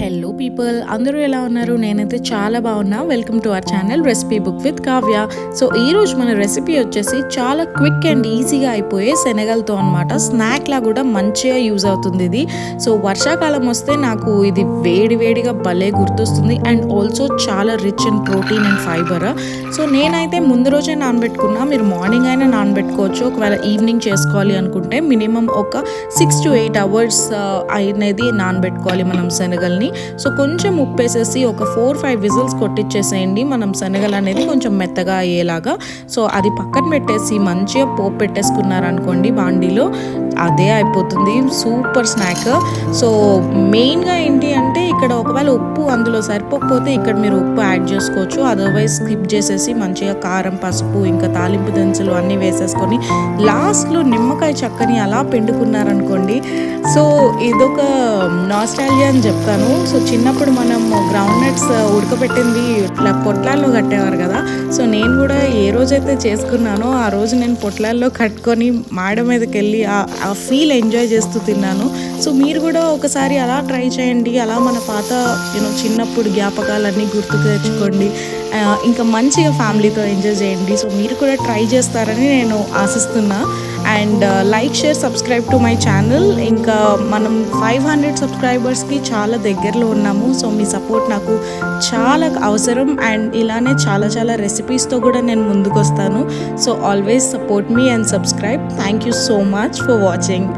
Hello people, అందరూ ఎలా ఉన్నారు? నేనైతే చాలా బాగున్నా. Welcome to our channel recipe book with Kavya. So ఈరోజు మన రెసిపీ వచ్చేసి చాలా క్విక్ అండ్ ఈజీగా అయిపోయే శనగలతో అనమాట. స్నాక్లా కూడా మంచిగా యూజ్ అవుతుంది ఇది. సో వర్షాకాలం వస్తే నాకు ఇది వేడివేడిగా భలే గుర్తొస్తుంది అండ్ ఆల్సో చాలా rich in protein and fibre. So నేనైతే ముందు రోజే నానబెట్టుకున్నా. మీరు మార్నింగ్ అయినా నానబెట్టుకోవచ్చు. ఒకవేళ ఈవినింగ్ చేసుకోవాలి అనుకుంటే మినిమం ఒక 6 to 8 hours అనేది నానబెట్టుకోవాలి మనం శనగల్ని. సో కొంచెం ఉప్పేసేసి ఒక 4-5 విజిల్స్ కొట్టించేసేయండి మనం శనగలు అనేది కొంచెం మెత్తగా అయ్యేలాగా. సో అది పక్కన పెట్టేసి మంచిగా పోపు పెట్టేసుకున్నారనుకోండి బాండీలో, అదే అయిపోతుంది సూపర్ స్నాక్. సో మెయిన్గా ఏంటి అంటే ఇక్కడ ఒకవేళ ఉప్పు అందులో సరిపోకపోతే ఇక్కడ మీరు ఉప్పు యాడ్ చేసుకోవచ్చు. అదర్వైజ్ స్కిప్ చేసేసి మంచిగా కారం, పసుపు, ఇంకా తాలింపు దినుసులు అన్నీ వేసేసుకొని లాస్ట్లో నిమ్మకాయ చక్కని అలా పిండుకున్నారనుకోండి. సో ఇదొక నాస్టాల్జియా అని చెప్తాను. సో చిన్నప్పుడు మనం గ్రౌండ్ నట్స్ ఉడకబెట్టింది ఇట్లా పొట్లాల్లో కట్టేవారు కదా. సో నేను కూడా ఏ రోజైతే చేసుకున్నానో ఆ రోజు నేను పొట్లాల్లో కట్టుకొని మాడ మీదకి వెళ్ళి ఆ ఫీల్ ఎంజాయ్ చేస్తూ తిన్నాను. సో మీరు కూడా ఒకసారి అలా ట్రై చేయండి. అలా మన పాత చిన్నప్పుడు జ్ఞాపకాలన్నీ గుర్తుకు తెచ్చుకోండి. ఇంకా మంచిగా ఫ్యామిలీతో ఎంజాయ్ చేయండి. సో మీరు కూడా ట్రై చేస్తారని నేను ఆశిస్తున్నా. And like, share, subscribe to my channel. ఇంకా మనం 500 సబ్స్క్రైబర్స్కి చాలా దగ్గరలో ఉన్నాము. సో మీ సపోర్ట్ నాకు చాలా అవసరం. అండ్ ఇలానే చాలా రెసిపీస్తో కూడా నేను ముందుకు వస్తాను. So always support me and subscribe. Thank you so much for watching.